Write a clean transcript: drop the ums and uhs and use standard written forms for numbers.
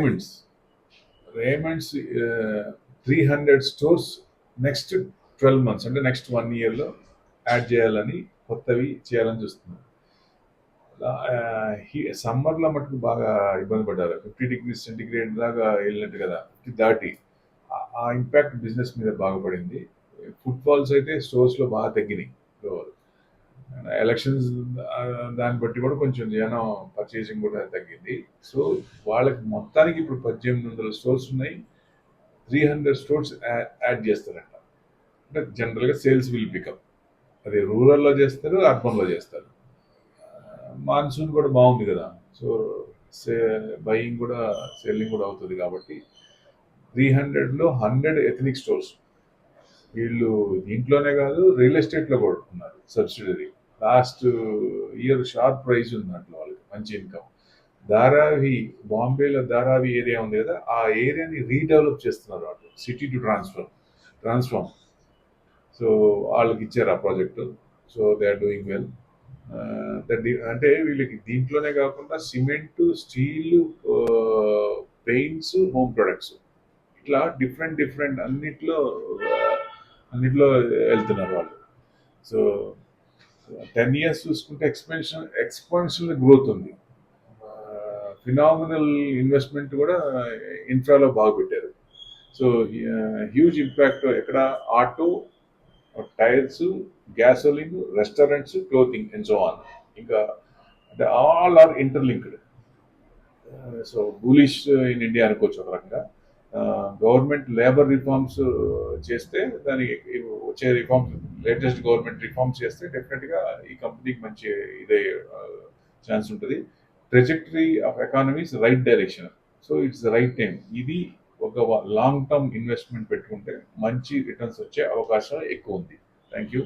Raymond's Raymond's 300 stores next 12 months అంటే next 1 yearలో add చేయాలని కొత్తవి చేయాలని చూస్తున్నారు. సమ్మర్లో మటుకు బాగా ఇబ్బంది పడ్డారు. 50 degrees Centigrade దాకా వెళ్ళినట్టు కదా, 50 దాటి ఆ ఇంపాక్ట్ బిజినెస్ మీద బాగా పడింది. ఫుట్ఫాల్స్ అయితే స్టోర్స్లో బాగా తగ్గినాయి. ఎలక్షన్స్ దాన్ని బట్టి కూడా కొంచెం జనం పర్చేసింగ్ కూడా తగ్గింది. సో వాళ్ళకి మొత్తానికి ఇప్పుడు 1800 స్టోర్స్ ఉన్నాయి. 300 స్టోర్స్ యాడ్ చేస్తారంట. అంటే జనరల్గా సేల్స్ విల్ పికప్. అది రూరల్లో చేస్తారు, అర్బన్లో చేస్తారు. మాన్సూన్ కూడా బాగుంది కదా, సో బయింగ్ కూడా సెల్లింగ్ కూడా అవుతుంది కాబట్టి 300లో 100 ఎథనిక్ స్టోర్స్. వీళ్ళు దీంట్లోనే కాదు, రియల్ ఎస్టేట్లో కూడా ఉన్నారు subsidiary. Last year sharp price ఉంది దాంట్లో, వాళ్ళకి మంచి ఇన్కమ్. ధారావి, బాంబేలో ధారావి ఏరియా ఉంది కదా, ఆ ఏరియాని రీడెవలప్ చేస్తున్నారు వాళ్ళు, సిటీ టు ట్రాన్స్ఫార్మ్. సో వాళ్ళకి ఇచ్చారు ఆ project. So they are doing well. అంటే వీళ్ళకి దీంట్లోనే కాకుండా cement, steel, paints, home products, ఇట్లా డిఫరెంట్ అన్నిట్లో వెళ్తున్నారు వాళ్ళు. సో 10 years చూసుకుంటే ఎక్స్పాన్షనల్ గ్రోత్ ఉంది. ఫినామినల్ ఇన్వెస్ట్మెంట్ కూడా ఇన్ఫ్రాలో బాగా పెట్టారు. సో హ్యూజ్ ఇంపాక్ట్ ఎక్కడ, auto, tyres, gasoline, restaurants, clothing and so on. ఇంకా అంటే all are interlinked. So bullish in India అనుకోవచ్చు ఒక రకంగా. గవర్నమెంట్ లేబర్ రిఫార్మ్స్ చేస్తే, దానికి వచ్చే రిఫార్మ్స్, లేటెస్ట్ గవర్నమెంట్ రిఫార్మ్స్ చేస్తే డెఫినెట్గా ఈ కంపెనీకి మంచి ఇదే ఛాన్స్ ఉంటుంది. Trajectory of economies right direction. So it's the right time. ఇది ఒక లాంగ్ టర్మ్ ఇన్వెస్ట్మెంట్ పెట్టుకుంటే మంచి రిటర్న్స్ వచ్చే అవకాశం ఎక్కువ ఉంది. Thank you.